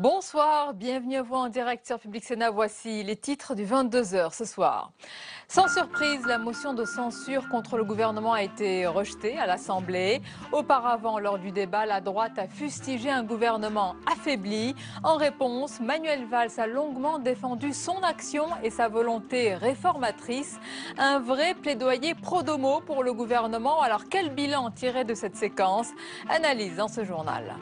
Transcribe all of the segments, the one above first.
Bonsoir, bienvenue à vous en direct sur Public Sénat. Voici les titres du 22h ce soir. Sans surprise, la motion de censure contre le gouvernement a été rejetée à l'Assemblée. Auparavant, lors du débat, la droite a fustigé un gouvernement affaibli. En réponse, Manuel Valls a longuement défendu son action et sa volonté réformatrice. Un vrai plaidoyer pro-domo pour le gouvernement. Alors quel bilan tirer de cette séquence? Analyse dans ce journal.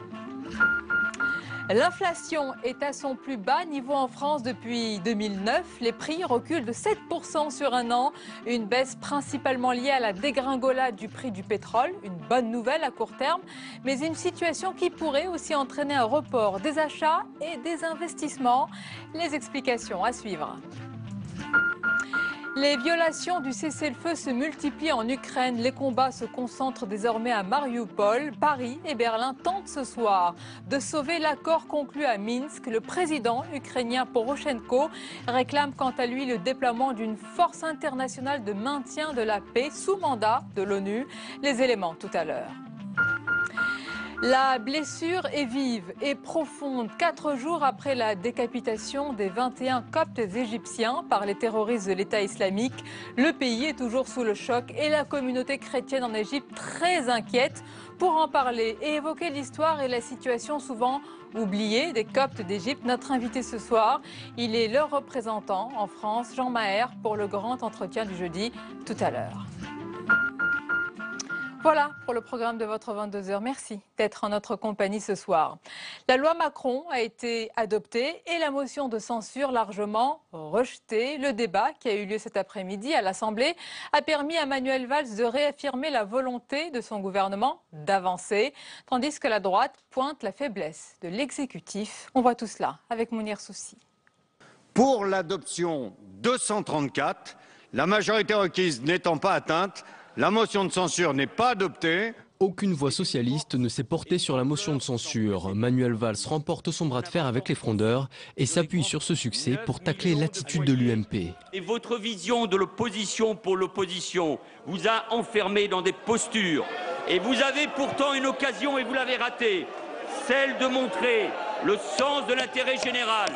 L'inflation est à son plus bas niveau en France depuis 2009. Les prix reculent de 7% sur un an. Une baisse principalement liée à la dégringolade du prix du pétrole. Une bonne nouvelle à court terme, mais une situation qui pourrait aussi entraîner un report des achats et des investissements. Les explications à suivre. Les violations du cessez-le-feu se multiplient en Ukraine. Les combats se concentrent désormais à Mariupol. Paris et Berlin tentent ce soir de sauver l'accord conclu à Minsk. Le président ukrainien Poroshenko réclame quant à lui le déploiement d'une force internationale de maintien de la paix sous mandat de l'ONU. Les éléments tout à l'heure. La blessure est vive et profonde. 4 jours après la décapitation des 21 coptes égyptiens par les terroristes de l'État islamique, le pays est toujours sous le choc et la communauté chrétienne en Égypte très inquiète. Pour en parler et évoquer l'histoire et la situation souvent oubliée des coptes d'Égypte, notre invité ce soir, il est leur représentant en France, Jean Maher, pour le grand entretien du jeudi tout à l'heure. Voilà pour le programme de votre 22h. Merci d'être en notre compagnie ce soir. La loi Macron a été adoptée et la motion de censure largement rejetée. Le débat qui a eu lieu cet après-midi à l'Assemblée a permis à Manuel Valls de réaffirmer la volonté de son gouvernement d'avancer, tandis que la droite pointe la faiblesse de l'exécutif. On voit tout cela avec Mounir Soussi. Pour l'adoption 234, la majorité requise n'étant pas atteinte, la motion de censure n'est pas adoptée. Aucune voix socialiste ne s'est portée sur la motion de censure. Manuel Valls remporte son bras de fer avec les frondeurs et s'appuie sur ce succès pour tacler l'attitude de l'UMP. Et votre vision de l'opposition pour l'opposition vous a enfermé dans des postures. Et vous avez pourtant une occasion, et vous l'avez ratée, celle de montrer le sens de l'intérêt général.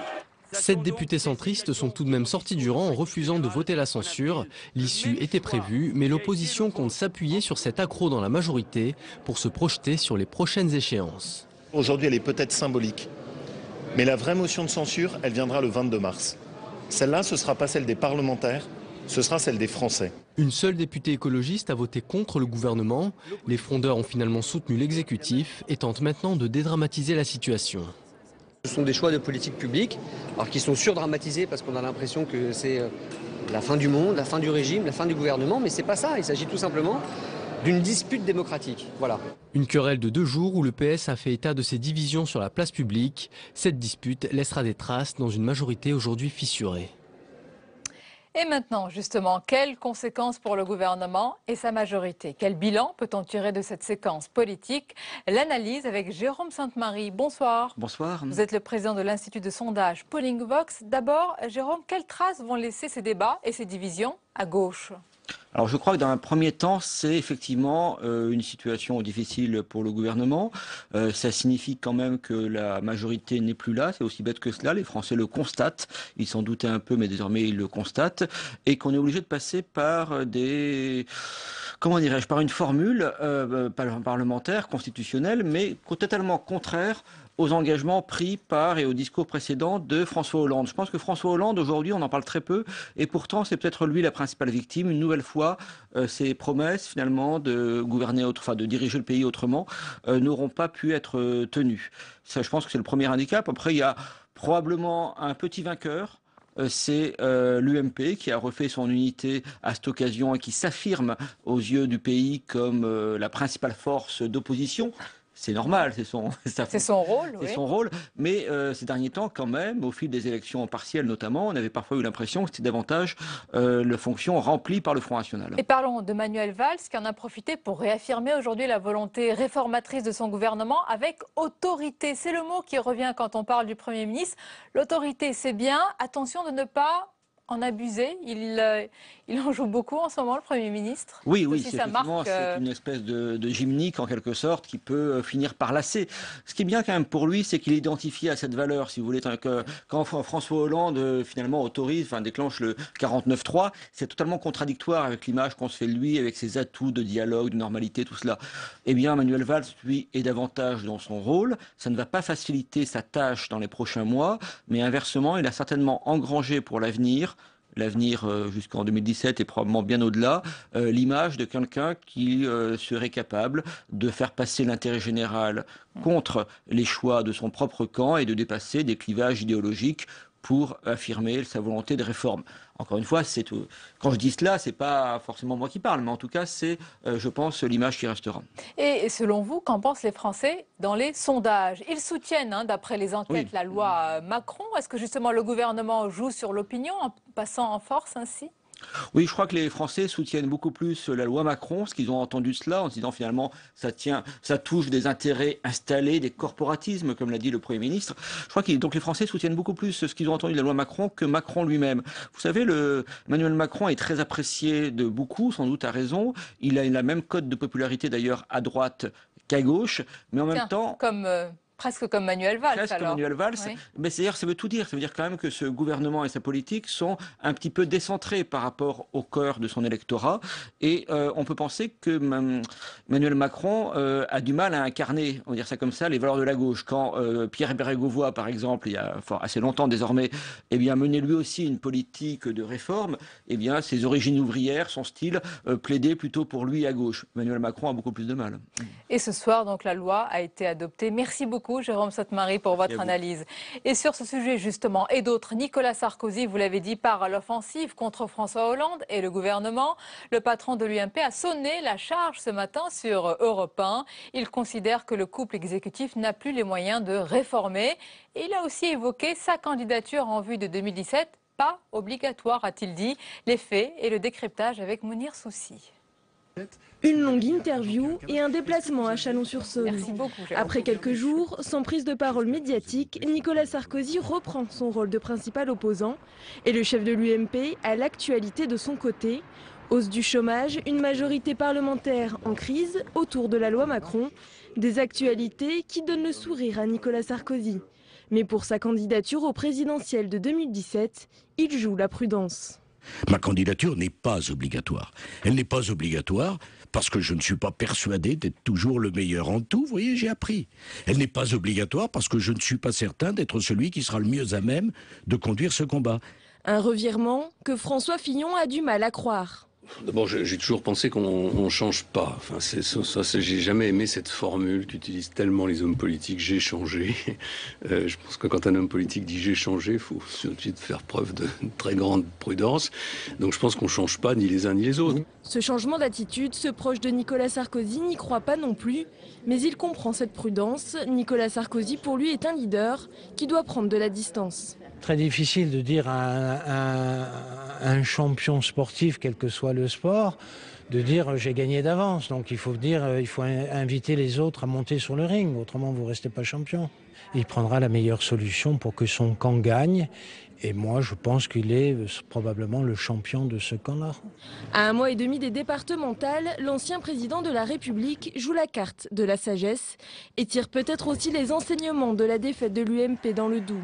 7 députés centristes sont tout de même sortis du rang en refusant de voter la censure. L'issue était prévue, mais l'opposition compte s'appuyer sur cet accroc dans la majorité pour se projeter sur les prochaines échéances. Aujourd'hui, elle est peut-être symbolique, mais la vraie motion de censure, elle viendra le 22 mars. Celle-là, ce ne sera pas celle des parlementaires, ce sera celle des Français. Une seule députée écologiste a voté contre le gouvernement. Les frondeurs ont finalement soutenu l'exécutif et tentent maintenant de dédramatiser la situation. Ce sont des choix de politique publique, alors qui sont surdramatisés parce qu'on a l'impression que c'est la fin du monde, la fin du régime, la fin du gouvernement, mais c'est pas ça. Il s'agit tout simplement d'une dispute démocratique. Voilà. Une querelle de 2 jours où le PS a fait état de ses divisions sur la place publique. Cette dispute laissera des traces dans une majorité aujourd'hui fissurée. Et maintenant, justement, quelles conséquences pour le gouvernement et sa majorité? Quel bilan peut-on tirer de cette séquence politique? L'analyse avec Jérôme Sainte-Marie. Bonsoir. Bonsoir. Vous êtes le président de l'Institut de sondage Pollingvox. D'abord, Jérôme, quelles traces vont laisser ces débats et ces divisions à gauche? Alors je crois que dans un premier temps, c'est effectivement une situation difficile pour le gouvernement. Ça signifie quand même que la majorité n'est plus là, c'est aussi bête que cela. Les Français le constatent, ils s'en doutaient un peu, mais désormais ils le constatent. Et qu'on est obligé de passer par des... comment dirais-je, par une formule parlementaire, constitutionnelle, mais totalement contraire aux engagements pris par et au discours précédent de François Hollande. Je pense que François Hollande, aujourd'hui, on en parle très peu, et pourtant c'est peut-être lui la principale victime. Une nouvelle fois, ses promesses finalement de gouverner, de diriger le pays autrement, n'auront pas pu être tenues. Ça, je pense que c'est le premier handicap. Après, il y a probablement un petit vainqueur. C'est l'UMP qui a refait son unité à cette occasion et qui s'affirme aux yeux du pays comme la principale force d'opposition. C'est normal, c'est son rôle. C'est son rôle, mais ces derniers temps, quand même, au fil des élections partielles notamment, on avait parfois eu l'impression que c'était davantage la fonction remplie par le Front National. Et parlons de Manuel Valls, qui en a profité pour réaffirmer aujourd'hui la volonté réformatrice de son gouvernement avec autorité. C'est le mot qui revient quand on parle du Premier ministre. L'autorité, c'est bien. Attention de ne pas en abuser? Il en joue beaucoup en ce moment, le Premier ministre? Oui, Si c'est ça marque, effectivement c'est une espèce de gymnique en quelque sorte qui peut finir par lasser. Ce qui est bien quand même pour lui, c'est qu'il est identifié à cette valeur, si vous voulez. Quand François Hollande finalement déclenche le 49-3, c'est totalement contradictoire avec l'image qu'on se fait de lui, avec ses atouts de dialogue, de normalité, tout cela. Eh bien, Manuel Valls, lui, est davantage dans son rôle. Ça ne va pas faciliter sa tâche dans les prochains mois, mais inversement, il a certainement engrangé pour l'avenir jusqu'en 2017 et probablement bien au-delà, l'image de quelqu'un qui serait capable de faire passer l'intérêt général contre les choix de son propre camp et de dépasser des clivages idéologiques pour affirmer sa volonté de réforme. Encore une fois, quand je dis cela, c'est pas forcément moi qui parle, mais en tout cas, c'est, je pense, l'image qui restera. Et selon vous, qu'en pensent les Français dans les sondages? Ils soutiennent, d'après les enquêtes, la loi Macron. Est-ce que justement le gouvernement joue sur l'opinion en passant en force ainsi? Oui, je crois que les Français soutiennent beaucoup plus la loi Macron, parce qu'ils ont entendu cela en se disant finalement ça touche des intérêts installés, des corporatismes, comme l'a dit le Premier ministre. Je crois que donc les Français soutiennent beaucoup plus ce qu'ils ont entendu de la loi Macron que Macron lui-même. Vous savez, Emmanuel Macron est très apprécié de beaucoup, sans doute à raison. Il a la même cote de popularité d'ailleurs à droite qu'à gauche, mais en même temps... Presque comme Manuel Valls. Presque comme Manuel Valls. Oui. Mais c'est-à-dire, ça veut tout dire. Ça veut dire quand même que ce gouvernement et sa politique sont un petit peu décentrés par rapport au cœur de son électorat. Et on peut penser que Emmanuel Macron a du mal à incarner, on va dire ça comme ça, les valeurs de la gauche. Quand Pierre Bérégovoy, par exemple, il y a assez longtemps désormais, menait lui aussi une politique de réforme, ses origines ouvrières, son style, plaidait plutôt pour lui à gauche. Emmanuel Macron a beaucoup plus de mal. Et ce soir, donc, la loi a été adoptée. Merci beaucoup, Jérôme Sottemarie, pour votre analyse. Et sur ce sujet, justement, et d'autres, Nicolas Sarkozy, vous l'avez dit, part à l'offensive contre François Hollande et le gouvernement. Le patron de l'UMP a sonné la charge ce matin sur Europe 1. Il considère que le couple exécutif n'a plus les moyens de réformer. Et il a aussi évoqué sa candidature en vue de 2017. Pas obligatoire, a-t-il dit. Les faits et le décryptage avec Mounir Soussi. Une longue interview et un déplacement à Chalon-sur-Saône. Après quelques jours, sans prise de parole médiatique, Nicolas Sarkozy reprend son rôle de principal opposant et le chef de l'UMP a l'actualité de son côté. Hausse du chômage, une majorité parlementaire en crise autour de la loi Macron, des actualités qui donnent le sourire à Nicolas Sarkozy. Mais pour sa candidature au présidentiel de 2017, il joue la prudence. Ma candidature n'est pas obligatoire. Elle n'est pas obligatoire parce que je ne suis pas persuadé d'être toujours le meilleur en tout. Vous voyez, j'ai appris. Elle n'est pas obligatoire parce que je ne suis pas certain d'être celui qui sera le mieux à même de conduire ce combat. Un revirement que François Fillon a du mal à croire. D'abord, j'ai toujours pensé qu'on ne change pas. Enfin, j'ai jamais aimé cette formule qu'utilisent tellement les hommes politiques. J'ai changé. Je pense que quand un homme politique dit j'ai changé, il faut tout de suite faire preuve de très grande prudence. Donc je pense qu'on ne change pas ni les uns ni les autres. Ce changement d'attitude, ce proche de Nicolas Sarkozy n'y croit pas non plus. Mais il comprend cette prudence. Nicolas Sarkozy, pour lui, est un leader qui doit prendre de la distance. Très difficile de dire à un champion sportif, quel que soit le sport, de dire j'ai gagné d'avance. Donc il faut inviter les autres à monter sur le ring, autrement vous ne restez pas champion. Il prendra la meilleure solution pour que son camp gagne. Et moi, je pense qu'il est probablement le champion de ce camp-là. À 1 mois et demi des départementales, l'ancien président de la République joue la carte de la sagesse et tire peut-être aussi les enseignements de la défaite de l'UMP dans le Doubs.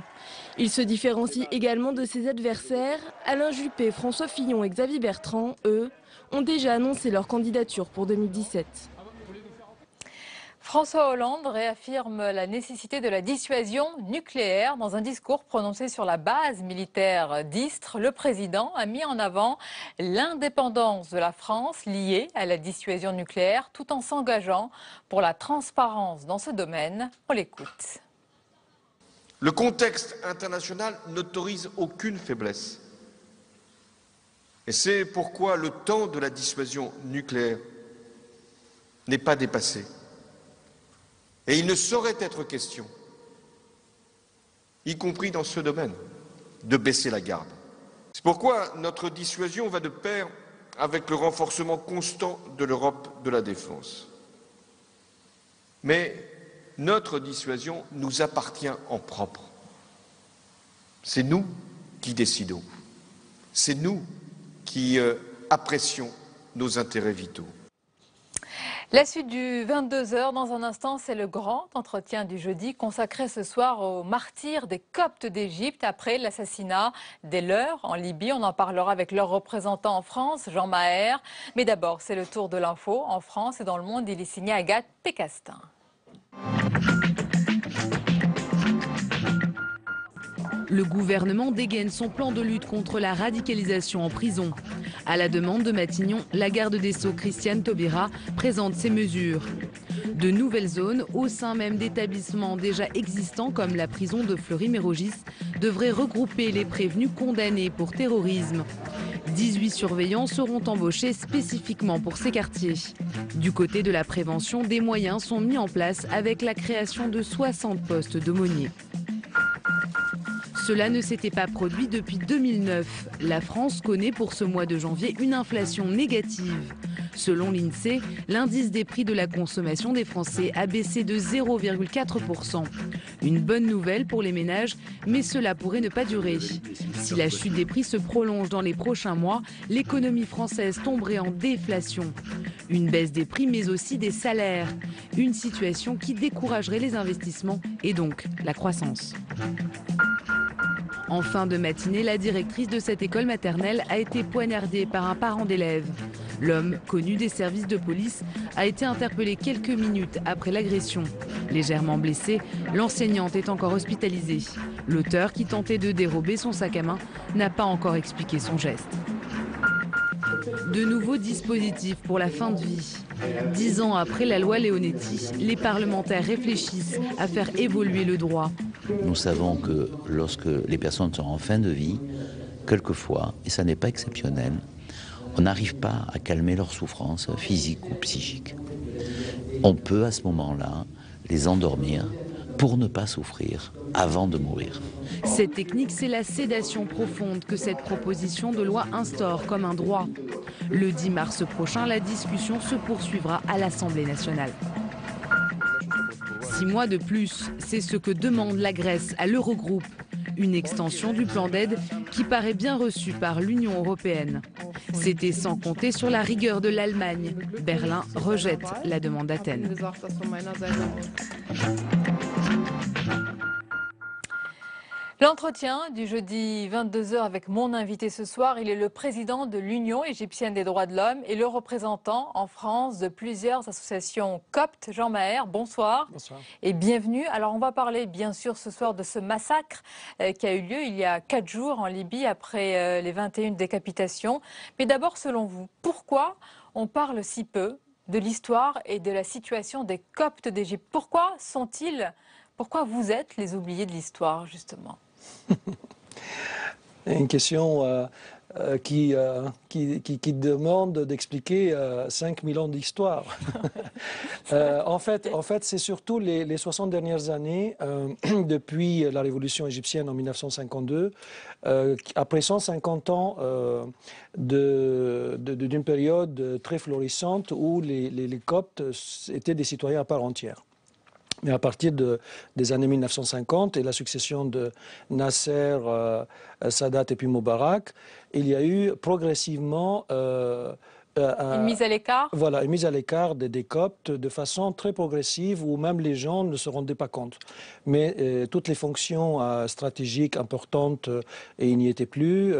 Il se différencie également de ses adversaires. Alain Juppé, François Fillon et Xavier Bertrand, eux, ont déjà annoncé leur candidature pour 2017. François Hollande réaffirme la nécessité de la dissuasion nucléaire. Dans un discours prononcé sur la base militaire d'Istres, le président a mis en avant l'indépendance de la France liée à la dissuasion nucléaire tout en s'engageant pour la transparence dans ce domaine. On l'écoute. Le contexte international n'autorise aucune faiblesse. Et c'est pourquoi le temps de la dissuasion nucléaire n'est pas dépassé. Et il ne saurait être question, y compris dans ce domaine, de baisser la garde. C'est pourquoi notre dissuasion va de pair avec le renforcement constant de l'Europe de la défense. Mais notre dissuasion nous appartient en propre. C'est nous qui décidons. C'est nous qui apprécions nos intérêts vitaux. La suite du 22h, dans un instant, c'est le grand entretien du jeudi consacré ce soir aux martyrs des Coptes d'Égypte après l'assassinat des leurs en Libye. On en parlera avec leur représentant en France, Jean Maher. Mais d'abord, c'est le tour de l'info en France et dans le monde. Il est signé Agathe Pécastin. Le gouvernement dégaine son plan de lutte contre la radicalisation en prison. À la demande de Matignon, la garde des Sceaux Christiane Taubira présente ces mesures. De nouvelles zones, au sein même d'établissements déjà existants comme la prison de Fleury-Mérogis, devraient regrouper les prévenus condamnés pour terrorisme. 18 surveillants seront embauchés spécifiquement pour ces quartiers. Du côté de la prévention, des moyens sont mis en place avec la création de 60 postes d'aumôniers. Cela ne s'était pas produit depuis 2009. La France connaît pour ce mois de janvier une inflation négative. Selon l'INSEE, l'indice des prix de la consommation des Français a baissé de 0,4%. Une bonne nouvelle pour les ménages, mais cela pourrait ne pas durer. Si la chute des prix se prolonge dans les prochains mois, l'économie française tomberait en déflation. Une baisse des prix, mais aussi des salaires. Une situation qui découragerait les investissements et donc la croissance. En fin de matinée, la directrice de cette école maternelle a été poignardée par un parent d'élève. L'homme, connu des services de police, a été interpellé quelques minutes après l'agression. Légèrement blessée, l'enseignante est encore hospitalisée. L'auteur, qui tentait de dérober son sac à main, n'a pas encore expliqué son geste. De nouveaux dispositifs pour la fin de vie. 10 ans après la loi Leonetti, les parlementaires réfléchissent à faire évoluer le droit. Nous savons que lorsque les personnes sont en fin de vie, quelquefois, et ça n'est pas exceptionnel, on n'arrive pas à calmer leur souffrance physique ou psychique. On peut à ce moment-là les endormir pour ne pas souffrir avant de mourir. Cette technique, c'est la sédation profonde que cette proposition de loi instaure comme un droit. Le 10 mars prochain, la discussion se poursuivra à l'Assemblée nationale. 6 mois de plus, c'est ce que demande la Grèce à l'Eurogroupe. Une extension du plan d'aide qui paraît bien reçue par l'Union européenne. C'était sans compter sur la rigueur de l'Allemagne. Berlin rejette la demande d'Athènes. L'entretien du jeudi 22h avec mon invité ce soir, il est le président de l'Union égyptienne des droits de l'homme et le représentant en France de plusieurs associations coptes. Jean Maher, bonsoir. Bonsoir. Et bienvenue. Alors on va parler bien sûr ce soir de ce massacre qui a eu lieu il y a 4 jours en Libye après les 21 décapitations. Mais d'abord, selon vous, pourquoi on parle si peu de l'histoire et de la situation des Coptes d'Égypte? Pourquoi vous êtes les oubliés de l'histoire, justement? Une question qui demande d'expliquer 5000 ans d'histoire. En fait, c'est surtout les 60 dernières années, depuis la révolution égyptienne en 1952, après 150 ans d'une période très florissante où les Coptes étaient des citoyens à part entière. Mais à partir des années 1950 et la succession de Nasser, Sadat et puis Moubarak, il y a eu progressivement une mise à l'écart. Voilà, une mise à l'écart des Coptes de façon très progressive où même les gens ne se rendaient pas compte. Mais toutes les fonctions stratégiques importantes, et il n'y était plus.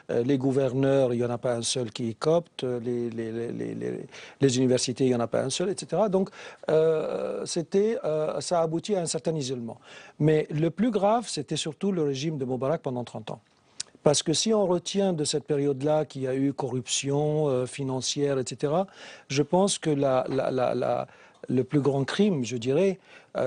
Les gouverneurs, il n'y en a pas un seul qui est copte. Les universités, il n'y en a pas un seul, etc. Donc, ça a abouti à un certain isolement. Mais le plus grave, c'était surtout le régime de Moubarak pendant 30 ans. Parce que si on retient de cette période-là qu'il y a eu corruption financière, etc., je pense que le plus grand crime, je dirais,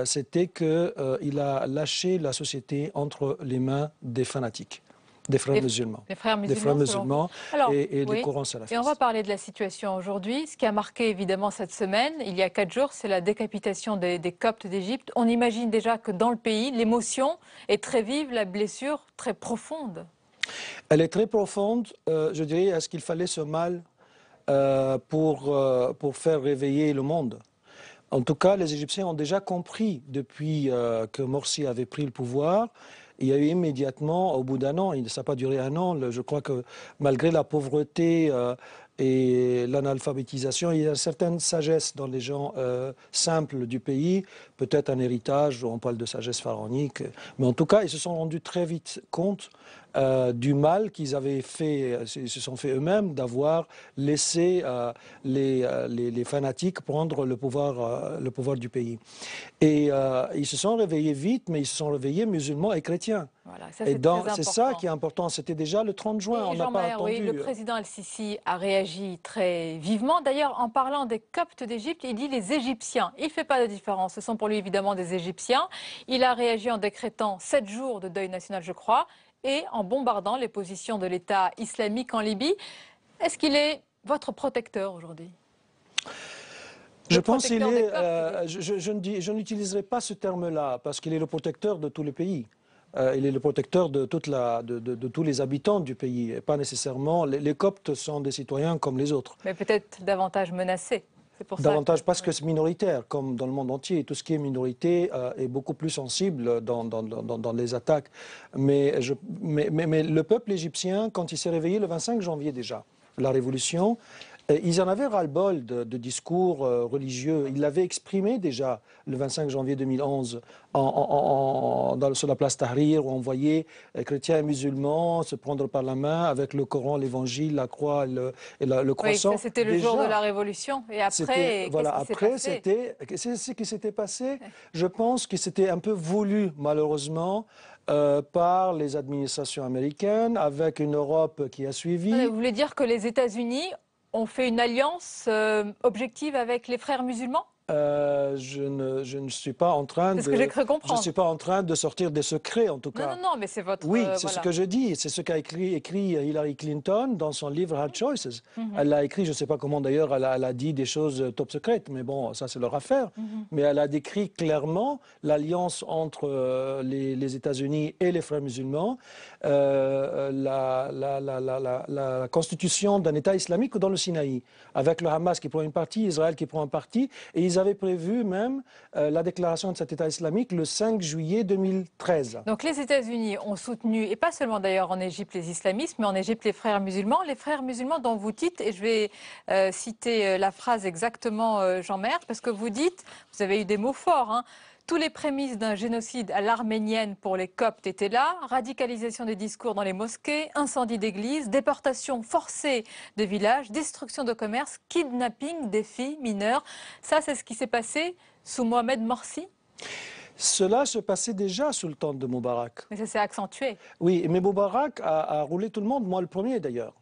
c'était qu'il a lâché la société entre les mains des fanatiques, des frères musulmans. Des frères musulmans et des courants salafistes. Et on va parler de la situation aujourd'hui. Ce qui a marqué évidemment cette semaine, il y a 4 jours, c'est la décapitation des Coptes d'Égypte. On imagine déjà que dans le pays, l'émotion est très vive, la blessure très profonde. Elle est très profonde. Je dirais, est-ce qu'il fallait ce mal pour faire réveiller le monde? En tout cas, les Égyptiens ont déjà compris depuis que Morsi avait pris le pouvoir. il y a eu immédiatement, au bout d'un an, ça n'a pas duré un an, je crois que malgré la pauvreté et l'analphabétisation, il y a une certaine sagesse dans les gens simples du pays, peut-être un héritage, on parle de sagesse pharaonique, mais en tout cas, ils se sont rendus très vite compte du mal qu'ils avaient fait, ils se sont fait eux-mêmes d'avoir laissé les fanatiques prendre le pouvoir du pays. Et ils se sont réveillés vite, mais ils se sont réveillés musulmans et chrétiens. Voilà, ça, c'est ça qui est important. C'était déjà le 30 juin, on n'a pas attendu. Oui, le président El-Sisi a réagi très vivement. D'ailleurs, en parlant des Coptes d'Égypte, il dit les Égyptiens. Il ne fait pas de différence. Ce sont pour lui évidemment des Égyptiens. Il a réagi en décrétant 7 jours de deuil national, je crois, et en bombardant les positions de l'État islamique en Libye. Est-ce qu'il est votre protecteur aujourd'hui ? Je pense qu'il est. Je n'utiliserai pas ce terme-là parce qu'il est le protecteur de tout le pays. Il est le protecteur de tous les habitants du pays, et pas nécessairement. Les Coptes sont des citoyens comme les autres. Mais peut-être davantage menacés. Davantage parce que c'est minoritaire, comme dans le monde entier. Tout ce qui est minorité est beaucoup plus sensible dans les attaques. Mais le peuple égyptien, quand il s'est réveillé le 25 janvier déjà, la révolution, ils en avaient ras-le-bol de discours religieux. Ils l'avaient exprimé déjà le 25 janvier 2011 sur la place Tahrir, où on voyait chrétiens et musulmans se prendre par la main avec le Coran, l'évangile, la croix et le croissant. Oui, ça c'était le jour de la révolution. Et après, qu'est-ce qui s'était passé? Je pense que c'était un peu voulu, malheureusement, par les administrations américaines, avec une Europe qui a suivi. Vous voulez dire que les États-Unis ont fait une alliance objective avec les frères musulmans? Je ne suis pas en train C'est ce que j'ai cru comprendre. Je ne suis pas en train de sortir des secrets, en tout cas. Non, mais c'est votre... Oui, c'est ce que je dis. C'est ce qu'a écrit Hillary Clinton dans son livre Hard Choices. Elle l'a écrit, je ne sais pas comment d'ailleurs, elle a dit des choses top secrètes, mais bon, ça c'est leur affaire. Mais elle a décrit clairement l'alliance entre les États-Unis et les frères musulmans, la constitution d'un État islamique dans le Sinaï, avec le Hamas qui prend une partie, Israël qui prend un parti, et ils avaient prévu même la déclaration de cet État islamique le 5 juillet 2013. Donc les États-Unis ont soutenu, et pas seulement d'ailleurs en Égypte les islamistes, mais en Égypte les frères musulmans dont vous dites, et je vais citer la phrase exactement Jean Maire, parce que vous dites, vous avez eu des mots forts, hein, tous les prémices d'un génocide à l'arménienne pour les Coptes étaient là, radicalisation des discours dans les mosquées, incendie d'églises, déportation forcée de villages, destruction de commerces, kidnapping des filles mineures. Ça, c'est ce qui s'est passé sous Mohamed Morsi? Cela se passait déjà sous le temps de Moubarak. Mais ça s'est accentué. Oui, mais Moubarak a roulé tout le monde, moi le premier d'ailleurs.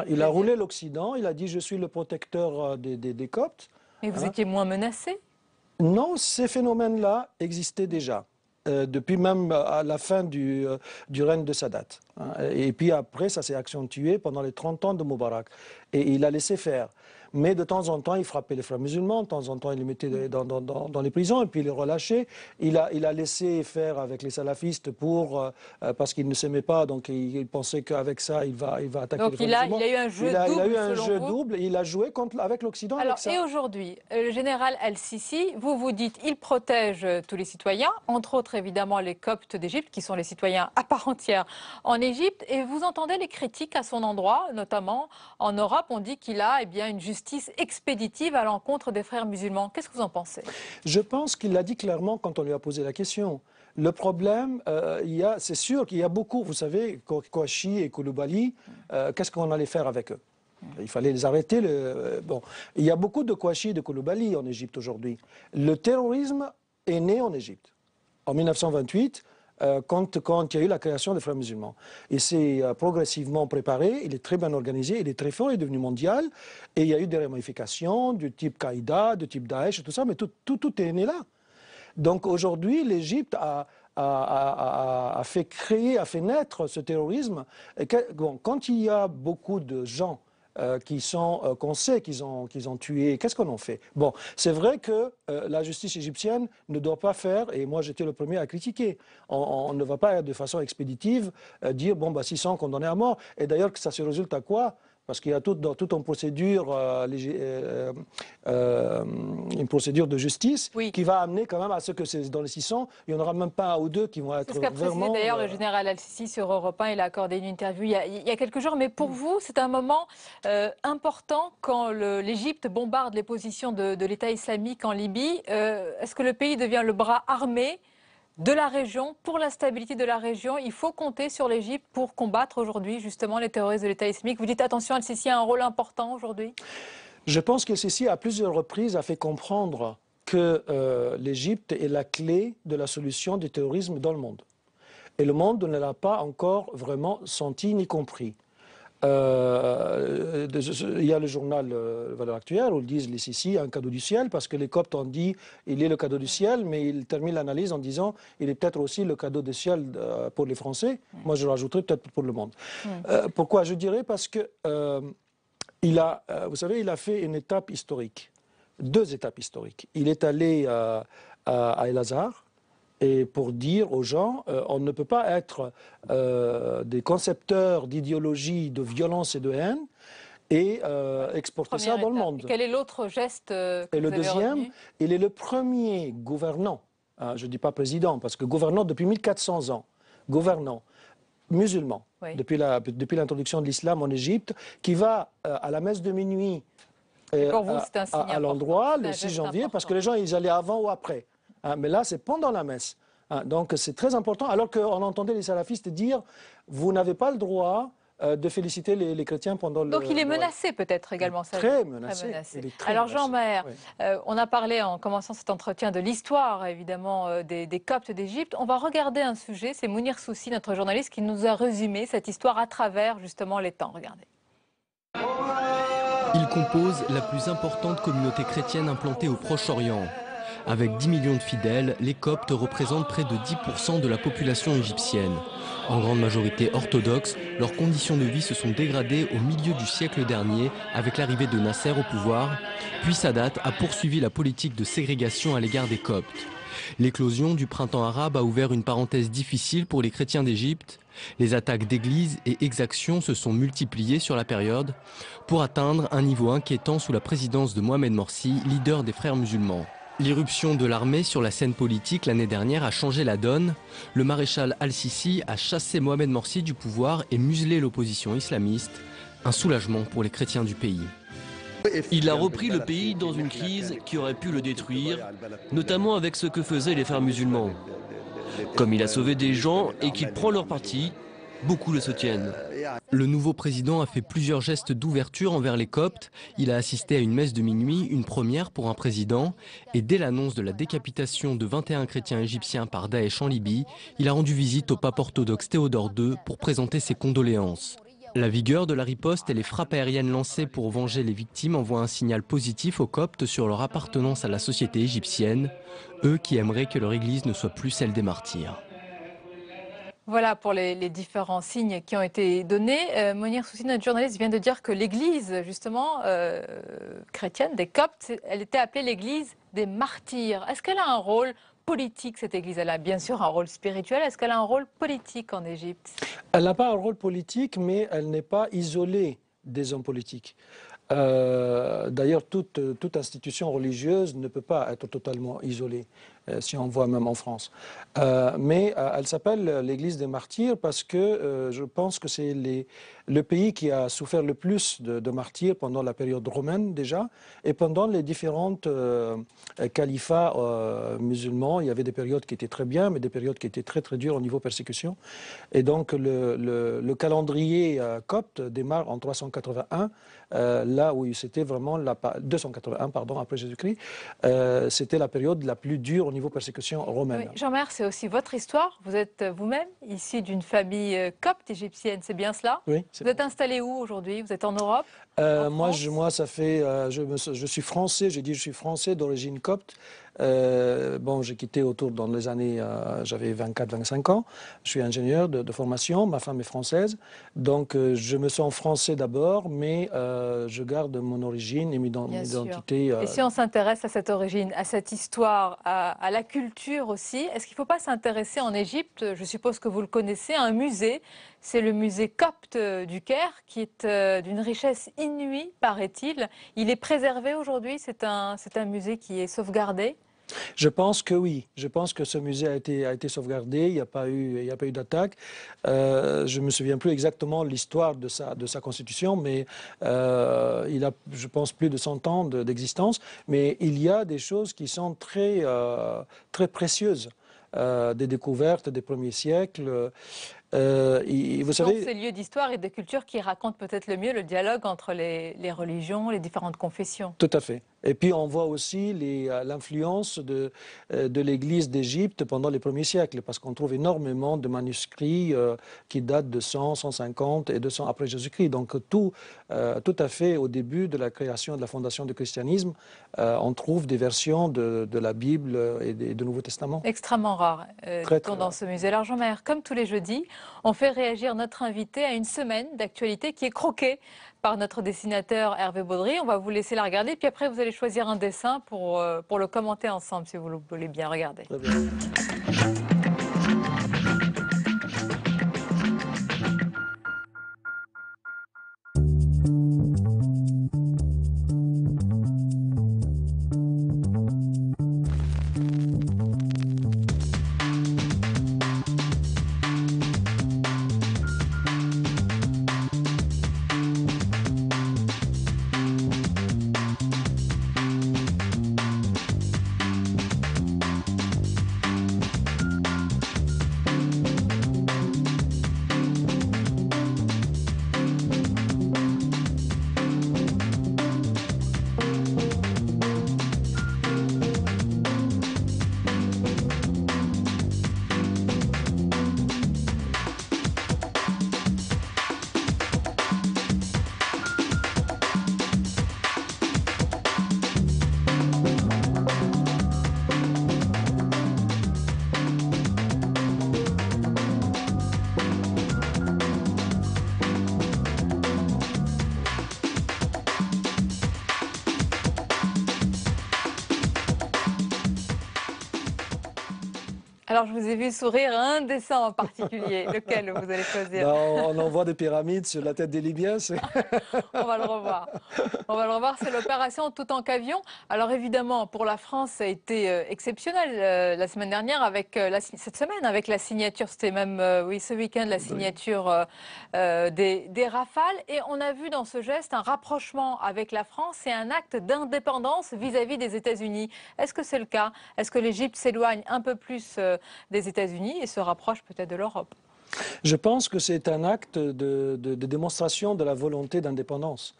Il a roulé l'Occident, il a dit je suis le protecteur des Coptes. Mais vous étiez moins menacé? Non, ces phénomènes-là existaient déjà, depuis même à la fin du règne de Sadat. Et puis après, ça s'est accentué pendant les 30 ans de Moubarak. Et il a laissé faire. Mais de temps en temps, il frappait les frères musulmans, de temps en temps, il les mettait dans les prisons et puis il les relâchait. Il a laissé faire avec les salafistes parce qu'il ne s'aimait pas, donc il pensait qu'avec ça, il va attaquer donc les frères musulmans. Donc il a eu un jeu double, il a eu un jeu double, il a joué avec l'Occident. Alors, et aujourd'hui, le général El-Sisi, vous dites, il protège tous les citoyens, entre autres évidemment les Coptes d'Égypte, qui sont les citoyens à part entière en Égypte, et vous entendez les critiques à son endroit, notamment en Europe, on dit qu'il a une justice expéditive à l'encontre des frères musulmans. Qu'est-ce que vous en pensez? Je pense qu'il l'a dit clairement quand on lui a posé la question. Le problème, c'est sûr qu'il y a beaucoup, vous savez, Kouachi et Koulibaly, qu'est-ce qu'on allait faire avec eux? Il fallait les arrêter. Il y a beaucoup de Kouachi et de Koulibaly en Égypte aujourd'hui. Le terrorisme est né en Égypte. En 1928, quand il y a eu la création des frères musulmans. Et c'est progressivement préparé, il est très bien organisé, il est très fort, il est devenu mondial, et il y a eu des ramifications du type Qaïda, du type Daesh, et tout ça, mais tout est né là. Donc aujourd'hui, l'Égypte a fait naître ce terrorisme. Et quand il y a beaucoup de gens qu'on sait qu'ils ont tué. Qu'est-ce qu'on en fait? Bon, c'est vrai que la justice égyptienne ne doit pas faire, et moi j'étais le premier à critiquer, on ne va pas de façon expéditive dire, bon, 600 condamnés à mort. Et d'ailleurs, ça se résulte à quoi? parce qu'il y a toute une procédure, une procédure de justice qui va amener quand même à ce que dans les 600, il n'y en aura même pas un ou deux qui vont être vraiment... C'est ce qu'a précisé d'ailleurs le général Al-Sisi sur Europe 1. Il a accordé une interview il y a quelques jours. Mais pour vous, c'est un moment important quand l'Égypte bombarde les positions de l'État islamique en Libye. Est-ce que le pays devient le bras armé de la région, pour la stabilité de la région? Il faut compter sur l'Égypte pour combattre aujourd'hui justement les terroristes de l'État islamique. Vous dites attention, Al-Sisi a un rôle important aujourd'hui? Je pense qu'Al-Sisi à plusieurs reprises a fait comprendre que l'Égypte est la clé de la solution du terrorisme dans le monde. Et le monde ne l'a pas encore vraiment senti ni compris. Il y a le journal Valeurs Actuelles où ils disent les Sisi, un cadeau du ciel, parce que les Coptes ont dit il est le cadeau du ciel, mais ils terminent l'analyse en disant il est peut-être aussi le cadeau du ciel pour les Français. Moi, je rajouterais peut-être pour le monde. Pourquoi? Je dirais parce que vous savez, il a fait une étape historique, 2 étapes historiques. Il est allé à El-Azhar. Et pour dire aux gens, on ne peut pas être des concepteurs d'idéologie, de violence et de haine et exporter ça dans le monde. Et quel est l'autre geste que Et vous le avez deuxième, retenu? il est le premier gouvernant, je ne dis pas président, parce que gouvernant depuis 1400 ans, gouvernant musulman, depuis l'introduction de l'islam en Égypte, qui va à la messe de minuit à l'endroit le 6 janvier, parce que les gens, ils allaient avant ou après. Mais là, c'est pendant la messe. Donc, c'est très important. Alors qu'on entendait les salafistes dire « Vous n'avez pas le droit de féliciter les chrétiens pendant le... » Donc, il est menacé peut-être également. Très menacé. Alors, Jean Maher, on a parlé en commençant cet entretien de l'histoire, évidemment, des Coptes d'Égypte. On va regarder un sujet. C'est Mounir Soussi, notre journaliste, qui nous a résumé cette histoire à travers, justement, les temps. Regardez. Il compose la plus importante communauté chrétienne implantée au Proche-Orient. Avec 10 millions de fidèles, les Coptes représentent près de 10% de la population égyptienne. En grande majorité orthodoxes, leurs conditions de vie se sont dégradées au milieu du siècle dernier avec l'arrivée de Nasser au pouvoir, puis Sadat a poursuivi la politique de ségrégation à l'égard des Coptes. L'éclosion du printemps arabe a ouvert une parenthèse difficile pour les chrétiens d'Égypte. Les attaques d'églises et exactions se sont multipliées sur la période pour atteindre un niveau inquiétant sous la présidence de Mohamed Morsi, leader des frères musulmans. L'irruption de l'armée sur la scène politique l'année dernière a changé la donne. Le maréchal Al-Sisi a chassé Mohamed Morsi du pouvoir et muselé l'opposition islamiste. Un soulagement pour les chrétiens du pays. Il a repris le pays dans une crise qui aurait pu le détruire, notamment avec ce que faisaient les frères musulmans. Comme il a sauvé des gens et qu'il prend leur parti, beaucoup le soutiennent. Le nouveau président a fait plusieurs gestes d'ouverture envers les Coptes. Il a assisté à une messe de minuit, une première pour un président. Et dès l'annonce de la décapitation de 21 chrétiens égyptiens par Daesh en Libye, il a rendu visite au pape orthodoxe Théodore II pour présenter ses condoléances. La vigueur de la riposte et les frappes aériennes lancées pour venger les victimes envoient un signal positif aux Coptes sur leur appartenance à la société égyptienne, eux qui aimeraient que leur église ne soit plus celle des martyrs. Voilà pour les différents signes qui ont été donnés. Mounir Soussi, notre journaliste, vient de dire que l'église, justement, chrétienne, des Coptes, elle était appelée l'église des martyrs. Est-ce qu'elle a un rôle politique, cette église? Elle a bien sûr un rôle spirituel. Est-ce qu'elle a un rôle politique en Égypte? Elle n'a pas un rôle politique, mais elle n'est pas isolée des hommes politiques. D'ailleurs, toute institution religieuse ne peut pas être totalement isolée, si on voit même en France. Mais elle s'appelle l'Église des martyrs parce que je pense que c'est le pays qui a souffert le plus de martyrs pendant la période romaine déjà, et pendant les différentes califats musulmans. Il y avait des périodes qui étaient très bien, mais des périodes qui étaient très très dures au niveau persécution. Et donc le calendrier copte démarre en 381, là où c'était vraiment 281 pardon, après Jésus-Christ, c'était la période la plus dure au niveau persécution romaine. Oui, Jean Maher, c'est aussi votre histoire. Vous êtes vous-même issu d'une famille copte égyptienne, c'est bien cela? Oui. Vous êtes installé où aujourd'hui? Vous êtes en Europe? Moi, ça fait, je suis français. Je dis je suis français d'origine copte. Bon, j'ai quitté dans les années, j'avais 24-25 ans. Je suis ingénieur de formation, ma femme est française. Donc, je me sens français d'abord, mais je garde mon origine et mon identité. Et si on s'intéresse à cette origine, à cette histoire, à la culture aussi, est-ce qu'il ne faut pas s'intéresser en Égypte, je suppose que vous le connaissez, à un musée, c'est le musée copte du Caire, qui est d'une richesse inouïe, paraît-il. Il est préservé aujourd'hui, c'est un musée qui est sauvegardé? Je pense que oui. Je pense que ce musée a été sauvegardé. Il n'y a pas eu d'attaque. Je ne me souviens plus exactement l'histoire de sa constitution, mais il a, je pense, plus de 100 ans d'existence. Mais il y a des choses qui sont très précieuses. Des découvertes des premiers siècles. Vous savez, ces lieux d'histoire et de culture qui racontent peut-être le mieux le dialogue entre les religions, les différentes confessions. Tout à fait. Et puis on voit aussi l'influence de l'Église d'Égypte pendant les premiers siècles, parce qu'on trouve énormément de manuscrits qui datent de 100, 150 et 200 après Jésus-Christ. Donc tout à fait au début de la création de la fondation du christianisme, on trouve des versions de la Bible et du Nouveau Testament. Extrêmement rare, dans ce musée. Alors Jean-Maher, comme tous les jeudis, on fait réagir notre invité à une semaine d'actualité qui est croquée par notre dessinateur Hervé Baudry. On va vous laisser la regarder, puis après vous allez choisir un dessin pour le commenter ensemble, si vous le voulez bien regarder. Très bien. Alors, je vous ai vu sourire à un dessin en particulier. Lequel vous allez choisir? On en voit des pyramides sur la tête des Libyens. On va le revoir. On va le revoir, c'est l'opération Toutankhamon. Alors évidemment, pour la France, ça a été exceptionnel la semaine dernière, cette semaine, avec la signature, c'était même ce week-end, la signature des Rafales. Et on a vu dans ce geste un rapprochement avec la France et un acte d'indépendance vis-à-vis des États-Unis. Est-ce que c'est le cas? Est-ce que l'Égypte s'éloigne un peu plus des États-Unis et se rapproche peut-être de l'Europe? Je pense que c'est un acte de démonstration de la volonté d'indépendance.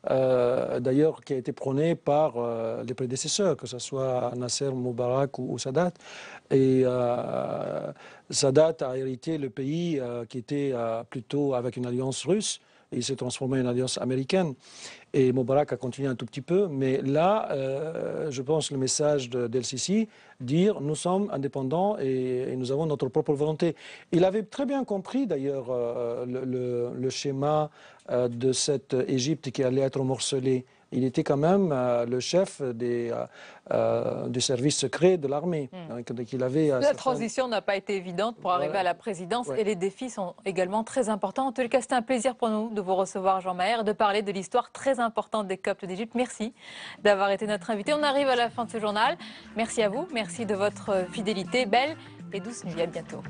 D'ailleurs, qui a été prôné par les prédécesseurs, que ce soit Nasser, Moubarak ou Sadat. Et Sadat a hérité le pays qui était plutôt avec une alliance russe, et il s'est transformé en une alliance américaine. Et Moubarak a continué un tout petit peu, mais là, je pense le message d'El-Sisi, dire nous sommes indépendants et nous avons notre propre volonté. Il avait très bien compris d'ailleurs le schéma de cette Égypte qui allait être morcelée. Il était quand même le chef du service secret de l'armée. La transition n'a pas été évidente pour arriver à la présidence et les défis sont également très importants. En tout cas, c'était un plaisir pour nous de vous recevoir, Jean-Maher, et de parler de l'histoire très importante des Coptes d'Égypte. Merci d'avoir été notre invité. On arrive à la fin de ce journal. Merci à vous, merci de votre fidélité. Belle et douce nuit. À bientôt.